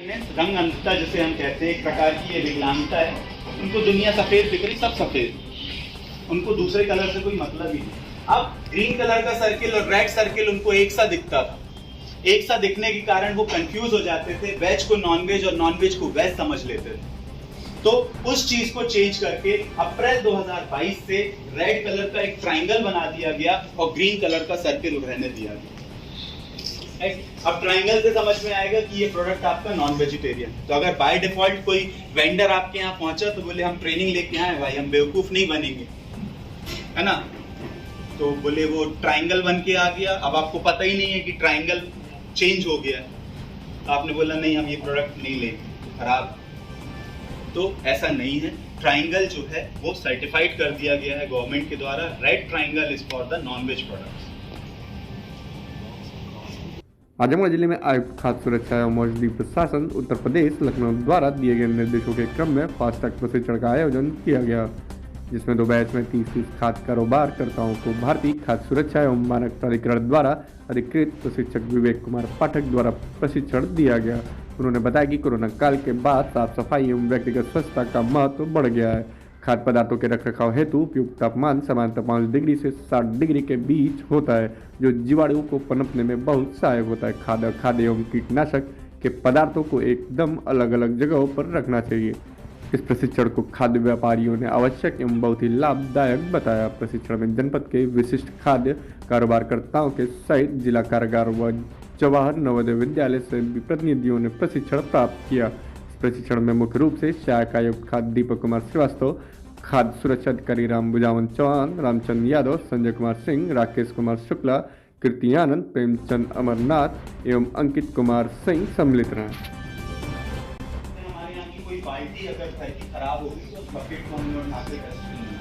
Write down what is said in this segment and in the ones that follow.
रंग अंधता जिसे हम कहते हैं, एक प्रकार की ये विकलांगता है। उनको दुनिया सफेद दिख रही, सब सफेद, उनको दूसरे कलर से कोई मतलब ही नहीं। अब ग्रीन कलर का सर्किल और रेड सर्किल उनको एक सा दिखता था। एक सा दिखने के कारण वो कंफ्यूज हो जाते थे, वेज को नॉन वेज और नॉन वेज को वेज समझ लेते थे। तो उस चीज को चेंज करके अप्रैल 2022 से रेड कलर का एक ट्राइंगल बना दिया गया और ग्रीन कलर का सर्किल रहने दिया गया। अब ट्राइंगल से समझ में आएगा कि ये प्रोडक्ट आपका नॉन वेजिटेरियन। तो अगर बाय डिफॉल्ट कोई वेंडर आपके यहाँ पहुंचा तो बोले हम ट्रेनिंग लेके आए भाई, हम बेवकूफ नहीं बनेंगे, है ना। तो बोले वो ट्राइंगल बन के आ गया, अब आपको पता ही नहीं है कि ट्राइंगल चेंज हो गया। तो आपने बोला नहीं हम ये प्रोडक्ट नहीं लेंगे, खराब। तो ऐसा नहीं है, ट्राइंगल जो है वो सर्टिफाइड कर दिया गया है गवर्नमेंट के द्वारा। Red triangle is for the non veg products. Azamgarh जिले में आयुक्त खाद्य सुरक्षा एवं औषधि प्रशासन उत्तर प्रदेश लखनऊ द्वारा दिए गए निर्देशों के क्रम में फास्टैग प्रशिक्षण का आयोजन किया गया, जिसमें 2 बैच में 30 खाद्य कारोबारकर्ताओं को भारतीय खाद्य सुरक्षा एवं मानक प्राधिकरण द्वारा अधिकृत प्रशिक्षक विवेक कुमार पाठक द्वारा प्रशिक्षण दिया गया। उन्होंने बताया कि कोरोना काल के बाद साफ सफाई एवं व्यक्तिगत स्वच्छता का महत्व बढ़ गया है। खाद्य पदार्थों के रखरखाव हेतु उपयुक्त तापमान सामान्यतः 5 डिग्री से 60 डिग्री के बीच होता है, जो जीवाणुओं को पनपने में बहुत सहायक होता है। खाद्य एवं कीटनाशक के पदार्थों को एकदम अलग अलग जगहों पर रखना चाहिए। इस प्रशिक्षण को खाद्य व्यापारियों ने आवश्यक एवं बहुत ही लाभदायक बताया। प्रशिक्षण में जनपद के विशिष्ट खाद्य कारोबारकर्ताओं के सहित जिला कारागार व जवाहर नवोदय विद्यालय से प्रतिनिधियों ने प्रशिक्षण प्राप्त किया। प्रशिक्षण में मुख्य रूप से सहायक आयुक्त खाद्य दीपक कुमार श्रीवास्तव, खाद्य सुरक्षा अधिकारी राम बुजावन चौहान, रामचंद्र यादव, संजय कुमार सिंह, राकेश कुमार शुक्ला, कीर्ति आनंद, प्रेमचंद अमरनाथ एवं अंकित कुमार सिंह सम्मिलित रहे। हमारे यहाँ की कोई बाल्टी अगर घर की खराब होगी तो बकेट को हमने उठा के डस्टबिन में,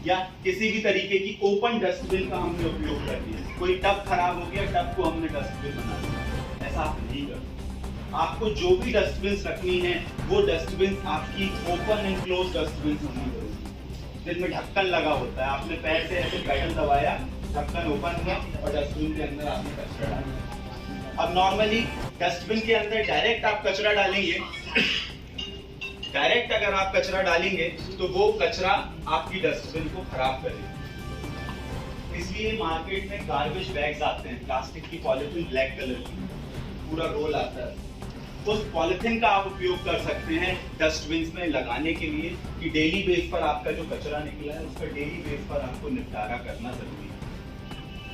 या किसी भी तरीके की ओपन डस्टबिन का हमने उपयोग कर दिया। कोई टब खराब हो गया, टब को हमने डस्टबिन बना दिया। ऐसा आप नहीं करते। आपको जो भी डस्टबिन रखनी है वो डस्टबिन आपकी ओपन एंड क्लोज डस्टबिन होनी चाहिए, जिनमें ढक्कन लगा होता है। आपने पैर से ऐसे पैडल दबाया, ढक्कन ओपन हुआ और डस्टबिन के अंदर आपने कचरा डाला। अब नॉर्मली डस्टबिन के अंदर डायरेक्ट आप कचरा डालेंगे, डायरेक्ट अगर आप कचरा डालेंगे तो वो कचरा आपकी डस्टबिन को खराब करेगा। इसलिए मार्केट में गार्बेज बैग्स आते हैं, प्लास्टिक की पॉलिथीन, ब्लैक कलर की, पूरा रोल आता है। उस पॉलिथीन का आप उपयोग कर सकते हैं डस्टबिन में लगाने के लिए कि डेली बेस पर आपका जो कचरा निकला है उसका डेली बेस पर आपको निपटारा करना जरूरी है।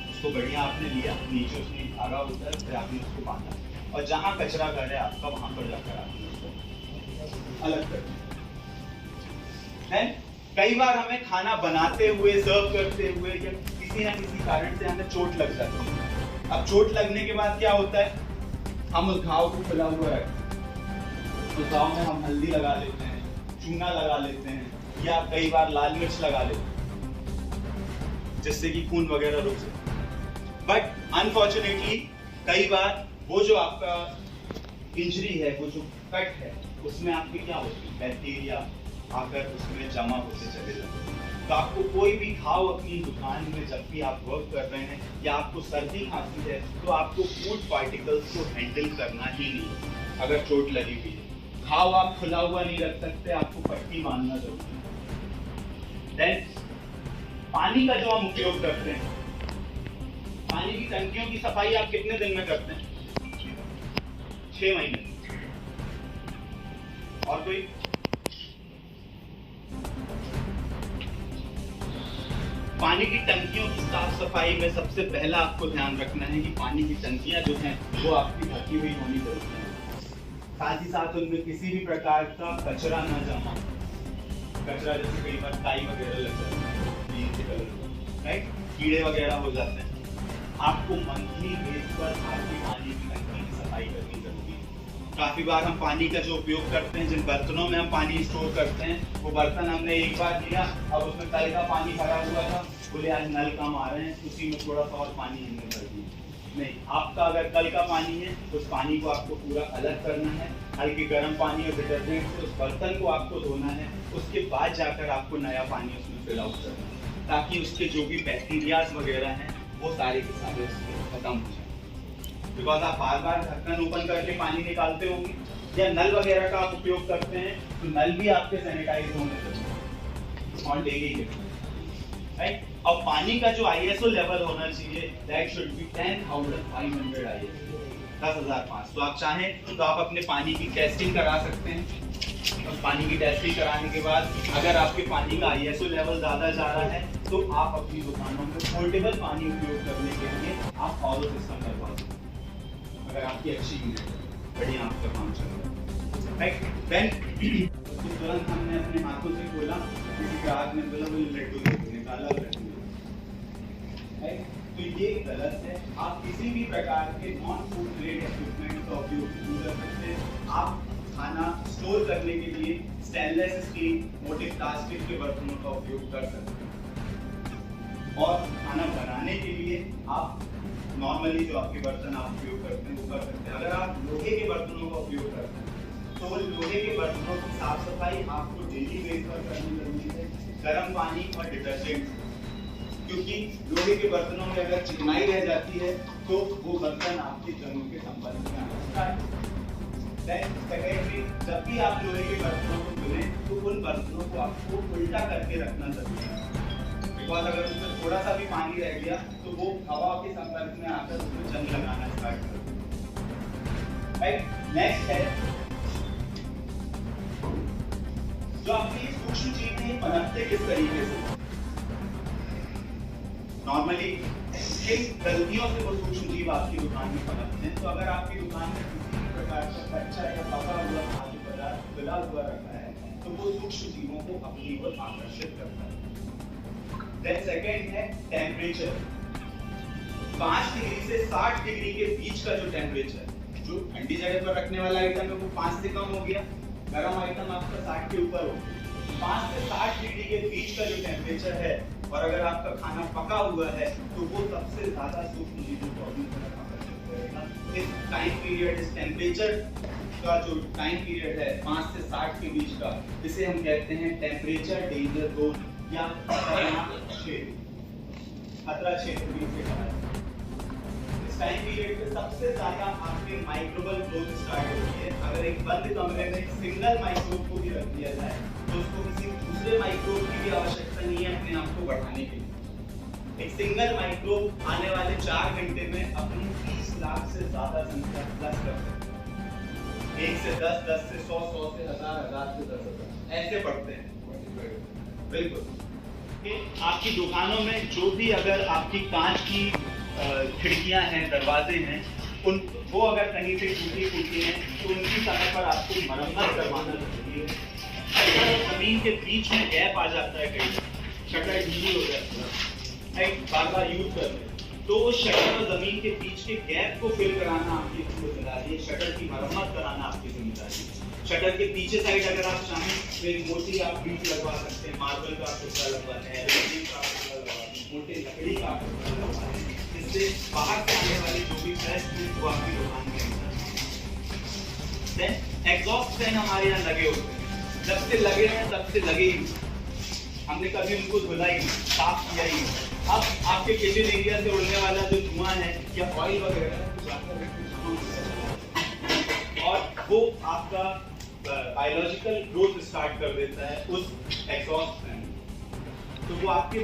उसको बढ़िया आपने लिया, नीचे उसमें धागा होता है, फिर आपने उसको बांधा और जहाँ कचरा घर है आपका वहां पर जाकर आपने उसको अलग कर दिया। कई बार हमें खाना बनाते हुए, सर्व करते हुए या किसी न किसी कारण से हमें चोट लग जाती है। अब चोट लगने के बाद क्या होता है, हम उस घाव को खुला हुआ रखते हैं। उस घाव में हम हल्दी लगा लेते हैं, चूना लगा लेते हैं, या कई बार लाल मिर्च लगा लेते हैं जिससे कि खून वगैरह रुक सके। बट अनफॉर्चुनेटली कई बार वो जो आपका इंजरी है, वो जो कट है, उसमें आपकी क्या होती है, बैक्टीरिया आकर उसमें जमा होते चले जाते हैं। तो आपको कोई भी घाव अपनी दुकान में जब भी आप वर्क कर रहे हैं या आपको सर्दी खांसी है तो आपको फूड पार्टिकल्स को हैंडल करना ही नहीं। अगर चोट लगी हुई है, घाव आप खुला हुआ नहीं रख सकते, आपको पट्टी बांधना जरूरी है। देन पानी का जो हम उपयोग करते हैं, पानी की टंकियों की सफाई आप कितने दिन में करते हैं? 6 महीने। और कोई? पानी की टंकियों की साफ सफाई में सबसे पहला आपको ध्यान रखना है कि पानी की टंकियां जो हैं वो आपकी भरी हुई होनी जरूरी है। साथ ही साथ उनमें किसी भी प्रकार का कचरा न जमा। कचरा जैसे कई बार काई वगैरह लग जाती है, राइट, कीड़े वगैरह हो जाते हैं। आपको मंथली बेस पर आपकी पानी की टंकी की सफाई करनी जरूरी है। काफी बार हम पानी का जो उपयोग करते हैं, जिन बर्तनों में हम पानी स्टोर करते हैं, वो बर्तन हमने एक बार लिया, अब उसमें कल का पानी भरा हुआ था, बोले आज नल कम आ रहे हैं, उसी में थोड़ा सा और पानी हमने भर दिया। नहीं, आपका अगर कल का पानी है उस पानी को आपको पूरा अलग करना है, हल्के गर्म पानी और डिटर्जेंट से उस बर्तन को आपको धोना है। उसके बाद जाकर आपको नया पानी उसमें फिल आउट करना है, ताकि उसके जो भी बैक्टीरियाज वगैरह हैं वो सारे के सारे उसके खत्म हो जाए। बिकॉज आप बार बार ढक्कन ओपन करके पानी निकालते होंगे, या नल वगैरह का आप उपयोग करते हैं तो नल भी आपके सैनिटाइज होने चाहिए और लेंगे, राइट। और पानी का जो ISO लेवल होना चाहिए दैट शुड बी 10,500 ISO, 10,500। तो आप चाहें तो आप अपने पानी की टेस्टिंग करा सकते हैं, और पानी की टेस्टिंग कराने के बाद अगर आपके पानी का ISO लेवल ज़्यादा जा रहा है तो आप अपनी दुकानों में पोर्टेबल पानी उपयोग करने के लिए आप RO सिस्टम लगवा सकते हैं, अगर आपकी अच्छी यूनिट है, बढ़िया आपका काम चल रहा है, राइट। देन तुरंत हमने अपने हाथों से खोला, किसी ग्राहक ने बोला वो लड्डू निकाला, लड्डू, राइट। तो ये गलत है। आप किसी भी प्रकार के नॉन फूड ग्रेड इक्विपमेंट का उपयोग कर सकते हैं। आप खाना स्टोर करने के लिए स्टेनलेस स्टील, मोटे प्लास्टिक के बर्तनों का उपयोग कर सकते हैं, और खाना बनाने के लिए आप नॉर्मली जो आपके बर्तन आप उपयोग करते हैं वो कर सकते हैं। अगर आप लोहे के बर्तनों का उपयोग करते हैं तो लोहे के बर्तनों की साफ सफाई आपको डेली बेस पर करनी जरूरी है, गर्म पानी और डिटर्जेंट, क्योंकि लोहे के बर्तनों में अगर चिकनाई रह जाती है तो वो बर्तन आपके जंगों के संपर्क में आता है। सेकेंडली, जब भी आप लोहे के बर्तनों को धुलें तो उन बर्तनों को आपको उल्टा करके रखना जरूरी है, बिकॉज अगर उसमें थोड़ा सा भी पानी रह गया तो वो हवा के संपर्क में आकर उसमें जंग लगाना स्टार्ट कर देगा, राइट। नेक्स्ट है जो आपकी सूक्ष्म जीव हैं पनपते किस तरीके से। नॉर्मली किन गलतियों से वो सूक्ष्म जीव आपकी दुकान में पनपते हैं। तो अगर आपकी दुकान में किसी भी प्रकार का कच्चा या पका हुआ खाद्य पदार्थ गला हुआ रखा है तो वो सूक्ष्म जीवों को अपनी ओर आकर्षित करता है। देन सेकंड है टेम्परेचर। 5 डिग्री से 60 डिग्री के बीच का जो टेम्परेचर, जो ठंडी जगह पर रखने वाला आइटम है वो 5 से कम हो गया, गर्म आइटम आपका 60 के ऊपर हो गया। 5 से 60 डिग्री के बीच का जो टेम्परेचर है, और अगर आपका खाना पका हुआ है तो वो सबसे ज्यादा सूक्ष्म जीवों को अपनी तरफ आकर्षित करेगा। इस टाइम पीरियड, इस टेम्परेचर का जो टाइम पीरियड है 5 से 60 के बीच का, इसे हम कहते हैं टेम्परेचर डेंजर जोन या खतरा क्षेत्र भी इसे कहा जाता है। इस टाइम पीरियड में सबसे ज्यादा आपके माइक्रोबल ग्रोथ स्टार्ट होती है। अगर एक बंद कमरे में एक सिंगल माइक्रोब को भी रख दिया जाए तो उसको किसी दूसरे माइक्रोब की भी आवश्यकता नहीं है अपने आप को बढ़ाने के लिए। एक सिंगल माइक्रोब आने वाले 4 घंटे में अपनी 30 लाख से ज्यादा संख्या प्लस कर सकता है। 1 से 10, 10 से 100, 100 से 1000, 1000 से 10,000 ऐसे बढ़ते हैं। बिल्कुल आपकी दुकानों में जो भी अगर आपकी कांच की खिड़कियां हैं, दरवाजे हैं, उन वो अगर कहीं से टूटी फूटी हैं तो उनकी समय पर आपको मरम्मत करवाना जरूरी है। अगर जमीन के बीच में गैप आ जाता है, कहीं शटर ढीली हो जाती है, बार बार यूज करते तो उस शटर और जमीन के बीच के गैप को फिल कराना आपकी जिम्मेदारी है, शटर की मरम्मत कराना आपकी जिम्मेदारी है। शटर के पीछे साइड अगर आप चाहें तो एक मोटी आप बीट लगवा सकते हैं, मार्बल का टुकड़ा लगवाते हैं, रेजिन का टुकड़ा लगवाते हैं, मोटे लकड़ी का टुकड़ा लगवाते हैं, इससे बाहर से आने वाली जो भी फ्रेश फूड वो आपकी दुकान में देन एग्जॉस्ट फैन हमारे यहाँ लगे होते हैं, जब से लगे हैं तब से लगे ही, हमने कभी उनको धुला ही साफ किया ही। अब आपके किचन एरिया से उड़ने वाला जो धुआं है या ऑयल वगैरह और वो आपका बायोलॉजिकल ग्रोथ स्टार्ट कर देता है उस एग्जॉस्ट फैन, तो वो आपके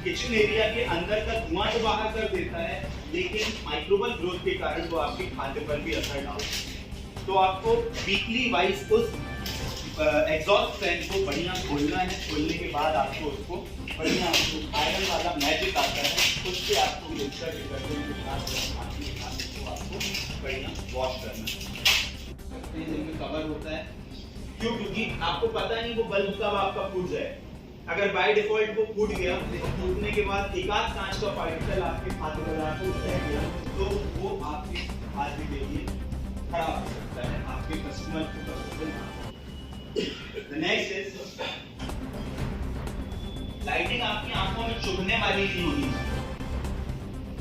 किचन एरिया के अंदर का धुआं तो बाहर कर देता है, लेकिन माइक्रोबल ग्रोथ के कारण वो आपके खाद्य पर भी असर डालता है। तो आपको वीकली वाइज उस एग्जॉस्ट फैन को बढ़िया खोलना है, खोलने के बाद आपको उसको बढ़िया आयरन वाला मैजिक आता है, उससे आपको मिक्सर डिटर्जेंट के साथ आपको बढ़िया वॉश करना है। जिनमें कवर होता है, क्यों? क्योंकि आपको पता नहीं वो बल्ब कब आपका फूट जाए। अगर बाय डिफॉल्ट वो फूट गया, फूटने के बाद एक आध कांच का पार्टिकल आपके खाद्य पदार्थ में रह गया तो वो आपके खाद्य के लिए खराब हो सकता है, आपके कस्टमर को The next is लाइटिंग आपकी आंखों में चुभने वाली नहीं होनी चाहिए,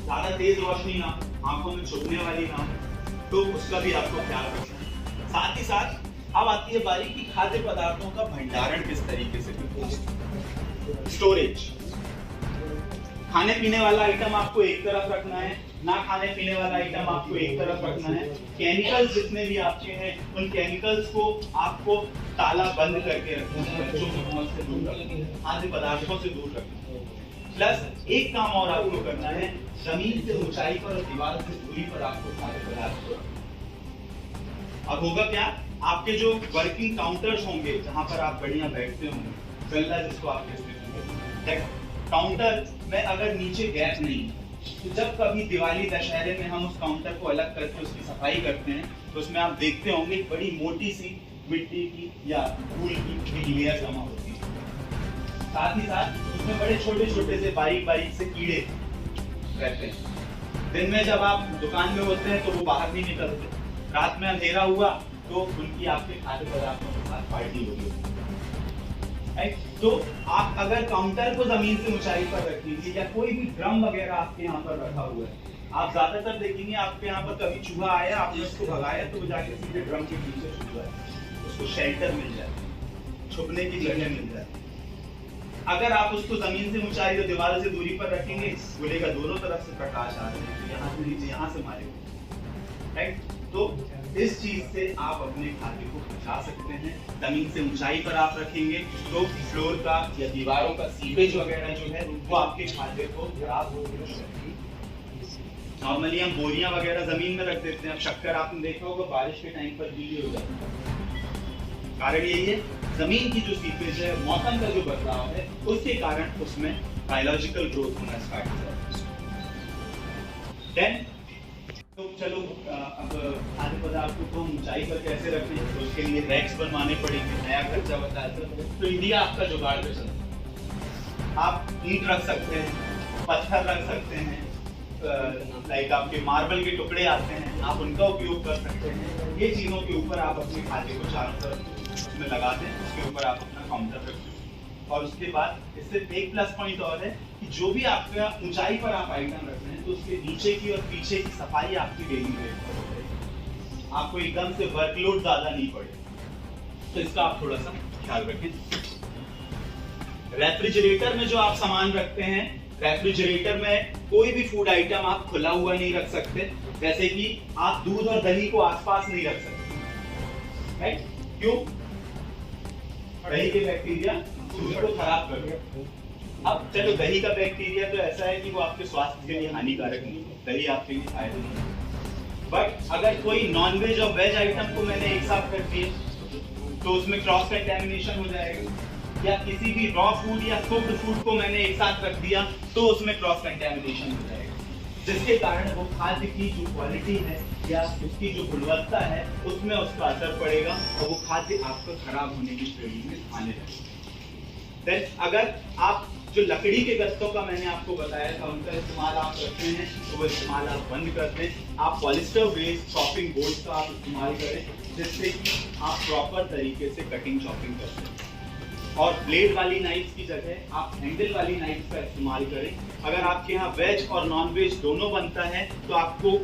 ज्यादा तेज रोशनी ना, आंखों में चुभने वाली ना, तो उसका भी आपको ख्याल रखना है। साथ ही साथ अब आती है बारी की खाद्य पदार्थों का भंडारण किस तरीके से करना है। स्टोरेज, खाने पीने वाला आइटम आपको एक तरफ रखना है, ना खाने पीने वाला आइटम आपको एक तरफ रखना है। केमिकल्स जितने भी आपके हैं उन केमिकल्स को आपको ताला बंद करके रखना है, बच्चों की पहुंच से दूर रखना है, खाद्य पदार्थों से दूर रखना है। प्लस एक काम और आपको करना है, जमीन से ऊंचाई पर और दीवार से दूरी पर आपको खाद्य पदार्थ को रखना। अब होगा क्या, आपके जो वर्किंग काउंटर्स होंगे जहां पर आप बढ़िया बैठते होंगे, गल्ला जिसको आप कहते हैं, काउंटर में अगर नीचे गैप नहीं, तो जब कभी दिवाली दशहरे में हम उस काउंटर को अलग करके उसकी सफाई करते हैं तो उसमें आप देखते होंगे बड़ी मोटी सी मिट्टी की या धूल की एक लेयर जमा होती है। साथ ही साथ उसमें बड़े छोटे छोटे से बारीक से कीड़े रहते हैं। दिन में जब आप दुकान में होते हैं तो वो बाहर नहीं निकलते, रात में अंधेरा हुआ तो उनकी आपके खाद्य पदार्थों के साथ पार्टी होगी। तो आप अगर काउंटर को जमीन से ऊंचाई पर रखेंगे या कोई भी ड्रम वगैरह आपके यहाँ पर रखा हुआ है, आप ज्यादातर देखेंगे आपके यहाँ पर कभी चूहा आया, आपने उसको भगाया तो वो जाके सीधे ड्रम के पीछे छुप जाए, उसको शेल्टर मिल जाए, छुपने की जगह मिल जाए। अगर आप उसको जमीन से ऊंचाई और दीवार से दूरी पर रखेंगे, बोलेगा दोनों तरफ से प्रकाश आ रहे हैं, यहाँ से नीचे यहाँ से मारेगा, राइट। तो इस चीज से आप अपने खाद्य को बचा सकते हैं। जमीन से ऊंचाई पर आप रखेंगे तो फ्लोर का या दीवारों का सीवेज वगैरह जो है वो आपके खाद्य को खराब होने लगेगी। नॉर्मली हम बोरियां वगैरह जमीन में रख देते हैं, अब शक्कर आपने देखा होगा बारिश के टाइम पर गीली हो जाती है। कारण यही है, जमीन की जो सीवेज है, मौसम का जो बदलाव है, उसके कारण उसमें बायोलॉजिकल ग्रोथ होना स्टार्ट हो जाता है। तो चलो अब खाद्य पदार्थों को ऊंचाई पर कैसे रखें, तो उसके लिए रैक्स बनवाने पड़ेंगे, नया खर्चा बताया था। तो इंडिया आपका जुगाड़ कर सकता है, आप ईंट रख सकते हैं, पत्थर रख सकते हैं, लाइक आपके मार्बल के टुकड़े आते हैं, आप उनका उपयोग कर सकते हैं। ये चीजों के ऊपर आप अपने खाद्य को चारों तरफ उसमें लगा दें, उसके ऊपर आप अपना काउंटर रखें। और उसके बाद इससे एक प्लस पॉइंट और है कि जो भी आपका ऊंचाई पर आप आइटम रख रहे हैं तो उसके नीचे की और पीछे की सफाई आपकी डेली बेस पर हो जाएगी, आपको एकदम से वर्कलोड ज्यादा नहीं पड़ेगा। तो इसका आप थोड़ा सा ख्याल रखें। रेफ्रिजरेटर में जो आप सामान रखते हैं, रेफ्रिजरेटर में कोई भी फूड आइटम आप खुला हुआ नहीं रख सकते, जैसे कि आप दूध और दही को आसपास नहीं रख सकते, राइट? क्यों? दही के बैक्टीरिया दूध को खराब कर देगा। अब चलो दही का बैक्टीरिया तो ऐसा है कि वो आपके स्वास्थ्य के लिए हानिकारक नहीं है, दही आपके लिए फायदेमंद है। बट अगर कोई नॉनवेज और वेज आइटम को मैंने एक साथ कर दिया तो उसमें क्रॉस कंटैमिनेशन हो जाएगा, या किसी भी रॉ फूड या कुक्ड फूड को मैंने एक साथ रख दिया तो उसमें क्रॉस कंटैमिनेशन हो जाएगा, जिसके कारण वो खाद्य की जो क्वालिटी है या उसकी जो गुणवत्ता है उसमें उसका असर पड़ेगा और वो खाद्य आपको खराब होने की श्रेणी में आने लगेगा। अगर आप जो लकड़ी के गत्तों का मैंने आपको बताया था उनका इस्तेमाल आप करते हैं तो वो इस्तेमाल आप बंद कर दें। आप पॉलिस्टर बेस्ड चॉपिंग बोर्ड का आप इस्तेमाल करें, जिससे कि आप प्रॉपर तरीके से कटिंग चॉपिंग कर सकें। और ब्लेड वाली नाइफ्स की जगह आप हैंडल वाली नाइफ्स का इस्तेमाल करें। अगर आपके यहाँ वेज और नॉन वेज दोनों बनता है तो आपको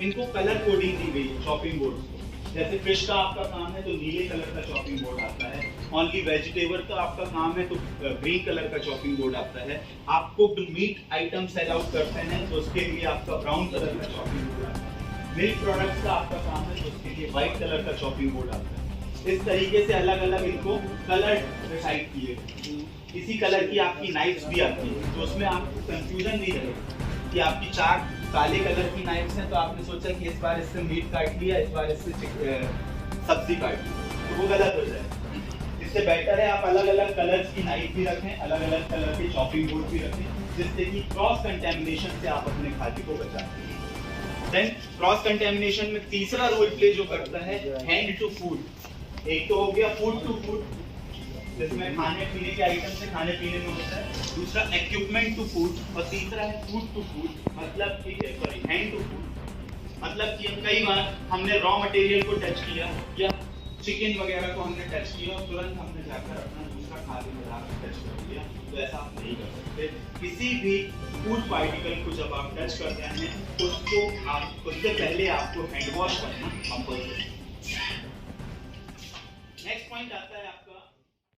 इनको कलर कोडिंग दी गई है चॉपिंग बोर्ड को। जैसे फिश का आपका काम है तो नीले कलर का चॉपिंग बोर्ड आता है, ओनली वेजिटेबल का आपका काम है तो ग्रीन कलर का चॉपिंग बोर्ड आता है, आपको मीट आइटम सेल आउट करते हैं तो उसके लिए आपका ब्राउन कलर का चॉपिंग बोर्ड आता है, मिल्क प्रोडक्ट्स का आपका काम है तो उसके लिए व्हाइट कलर का चॉपिंग बोर्ड आता है। इस तरीके से अलग अलग इनको कलर डिसाइड किए। इसी कलर की आपकी नाइफ्स भी आती है तो उसमें आपको कंफ्यूजन नहीं रहेगा कि आपकी 4 काले कलर की नाइफ्स हैं तो आपने सोचा कि इस बार इससे मीट काट लिया, इस बार इससे सब्जी काट ली, तो वो गलत हो जाए। इससे बेटर है आप अलग अलग कलर्स की नाइफ भी रखें, अलग अलग कलर के चॉपिंग बोर्ड भी रखें, जिससे कि क्रॉस कंटैमिनेशन से आप अपने खाद्य को बचाते हैं। देन क्रॉस कंटैमिनेशन में तीसरा रोल प्ले जो करता है हैंड टू फूड। एक तो हो गया फूड टू फूड जिसमें खाने पीने के आइटम से खाने पीने में होता है, दूसरा इक्विपमेंट टू फूड और तीसरा है फूड टू फूड, मतलब कि सॉरी हैंड टू फूड, मतलब कि कई बार हमने रॉ मटेरियल को टच किया या चिकन वगैरह को हमने टच किया और तुरंत हमने जाकर अपना दूसरा खाद्य पदार्थ टच कर दिया, तो ऐसा आप नहीं कर सकते। किसी भी फूड पार्टिकल को जब आप टच कर रहे हैं उससे पहले आपको हैंड वॉश करना कंपल्सरी। नेक्स्ट पॉइंट आता है